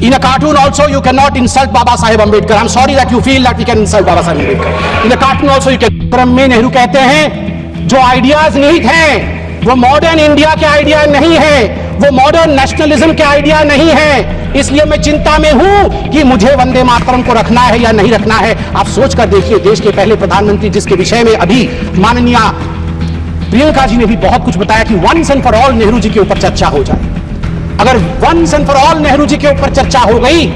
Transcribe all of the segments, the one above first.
In a cartoon also you cannot insult Baba Saheb Ambedkar. I'm sorry that you feel that we can insult Baba Saheb Ambedkar. In a cartoon also you can. Brahme Nehru कहते हैं जो ideas निहित हैं वो modern India के idea नहीं है, वो मॉडर्न नेशनलिज्म के आइडिया नहीं है। इसलिए मैं चिंता में हूं कि मुझे वंदे मातरम को रखना है या नहीं रखना है। आप सोच कर देखिए, देश के पहले प्रधानमंत्री जिसके विषय में अभी माननीय प्रियंका जी ने भी बहुत कुछ बताया कि once and for all Nehru ji के ऊपर चर्चा हो जाए। अगर once and for all Nehru ji के ऊपर चर्चा हो गई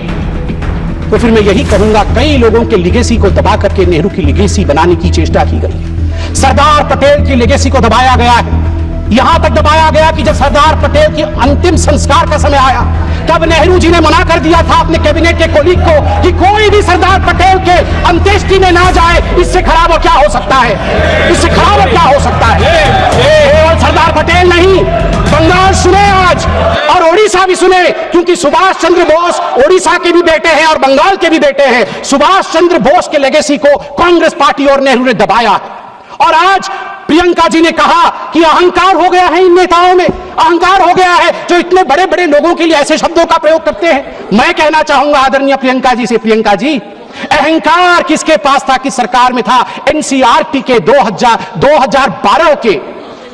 तो फिर मैं यही कहूंगा, कई लोगों के लिगेसी को दबा करके नेहरू की लिगेसी बनाने की चेष्टा की गई। सरदार पटेल की लिगेसी को दबाया गया है, यहां तक दबाया गया कि जब सरदार पटेल के अंतिम संस्कार का समय आया तब नेहरू जी ने मना कर दिया था अपने कैबिनेट के कोलीग को कि कोई भी सरदार पटेल के अंत्येष्टि में ना जाए। इससे खराब और क्या हो सकता है, इससे खराब और क्या हो सकता है। केवल सरदार पटेल नहीं, बंगाल सुने आज और ओडिशा भी सुने, क्योंकि सुभाष चंद्र बोस ओडिशा के भी बेटे हैं और बंगाल के भी बेटे हैं। सुभाष चंद्र बोस के लेगेसी को कांग्रेस पार्टी और नेहरू ने दबाया। और आज प्रियंका जी ने कहा कि अहंकार हो गया है इन नेताओं में, अहंकार हो गया है जो इतने बड़े बड़े लोगों के लिए ऐसे शब्दों का प्रयोग करते हैं। मैं कहना चाहूंगा आदरणीय प्रियंका जी से, प्रियंका जी, अहंकार किसके पास था, किस सरकार में था? एनसीईआरटी के 2012 के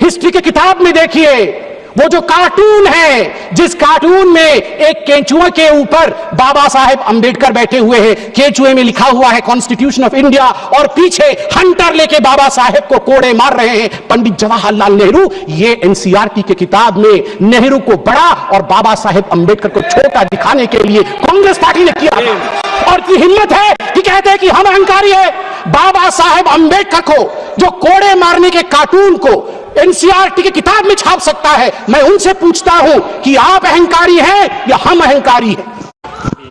हिस्ट्री के किताब में देखिए, वो जो कार्टून है, जिस कार्टून में एक केंचुए के ऊपर बाबा साहेब अंबेडकर बैठे हुए हैं, केंचुए में लिखा हुआ है कॉन्स्टिट्यूशन ऑफ इंडिया और पीछे हंटर लेके बाबा साहेब को कोड़े मार रहे हैं पंडित जवाहरलाल नेहरू। ये एनसीईआरटी की किताब में नेहरू को बड़ा और बाबा साहेब अंबेडकर को छोटा दिखाने के लिए कांग्रेस पार्टी ने किया और की हिम्मत है कि कहते हैं कि हम अहंकारी है। बाबा साहेब अंबेडकर को जो कोड़े मारने के कार्टून को एनसीईआरटी की किताब में छाप सकता है, मैं उनसे पूछता हूं कि आप अहंकारी हैं या हम अहंकारी हैं?